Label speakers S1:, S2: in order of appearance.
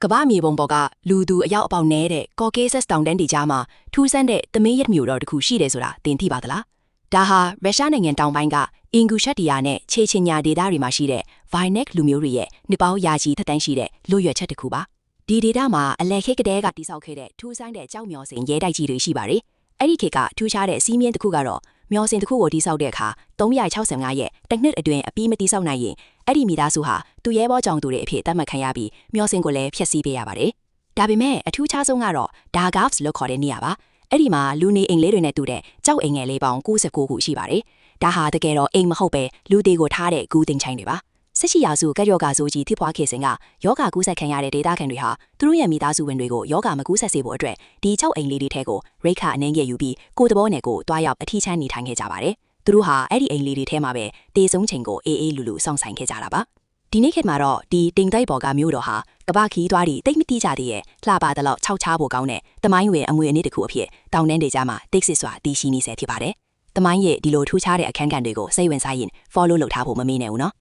S1: ကဘာမြေပုံပေါ်ကလူသူအရောက်အပေါက်နေတဲ့ Caucasus တောင်တန်းဒေသမှာထူးဆန်းတဲ့သမင်းရက်မျိုးတော်တစ်ခုရှိတယ်ဆိုတာသင်သိပါသလားဒါဟာရုရှားနိုင်ငံတောင်ပိုင်းကအင်ဂူရှက်တီယာနဲ့ချေချင်ညာဒေသတွေမှာရှိတဲ့ Vaynak လူမျိုးတွေရဲ့နှစ်ပေါင်းရာချီသက်တမ်းရှိတဲ့လွတ်ရွက်ချက်တစ်ခုပါဒီဒေသမှာအလဲခေတ်ကတည်းကတိစောက်ခဲ့တဲ့ထူးဆန်းတဲ့ကြောက်မျောစင်ရဲတိုက်ကြီးတွေရှိပါတယ်အဲ့ဒီခေတ်ကထူးခြားတဲ့စီးမြင့်တစ်ခုကတော့မျောစင်တစ်ခုကိုတိစောက်တဲ့အခါ365ရက်တစ်နှစ်အတွင်းအပြီးမတိစောက်နိုင်ရင်အဲ့ဒီမိသားစုဟာသူရဲဘောကြောင်သူတွေအဖြစ်သတ်မှတ်ခံရပြီးမျောစင်ကိုလည်းဖျက်ဆီးပေးရပါတယ်ဒါပေမဲ့အထူးခြားဆုံးကတော့ Dargavs လို့ခေါ်တဲ့နေရာပါအဲ့ဒီမှာလူနေအိမ်လေးတွေနဲ့တူတဲ့ကြောက်အိမ်ငယ်လေးပေါင်း99ခုရှိပါတယ်ဒါဟာတကယ်တော့အိမ်မဟုတ်ပဲလူသေးကိုထားတဲ့ဂူးတင်ချိုင်းတွေပါဆက်ရှိရာစုကယောဂါဆိုကြီးဖြစ်ပွားခဲ့စဉ်ကယောဂါကူးဆက်ခံရတဲ့ဒေသခံတွေဟာသူတို့ရဲ့မိသားစုဝင်တွေကိုယောဂါမကူးဆက်စေဖို့အတွက်ဒီကြောက်အိမ်လေးတွေထဲကိုရိတ်ခအနှင်းငယ်ယူပြီးကိုယ်တဘောနဲ့ကိုတွားရောက်အထီးချမ်းနေထိုင်ခဲ့ကြပါတယ်သူတို့ဟာအဲ့ဒီအိမ်လေးတွေထဲမှာပဲတေဆုံးချိန်ကိုအေးအေးလူလူစောင့်ဆိုင်ခဲ့ကြတာပါဒီနေ့ခေတ်မှာတော့ဒီတင်တိုက်ပေါ်ကမျိုးတော်ဟာကဘာခီးသွားပြီးတိတ်မတိကြသေးရဲ့လှပတဲ့လောက်ခြောက်ချဖို့ကောင်းတဲ့တမိုင်းဝင်အမွေအနှစ်တစ်ခုအဖြစ်တောင်တန်းဒေသမှာတိတ်စစ်စွာတည်ရှိနေဆဲဖြစ်ပါတယ်တမိုင်းရဲ့ဒီလိုထူးခြားတဲ့အခန်းကဏ္ဍတွေကိုစိတ်ဝင်စားရင် follow လုပ်ထားဖို့မမေ့နဲ့ဦးနော်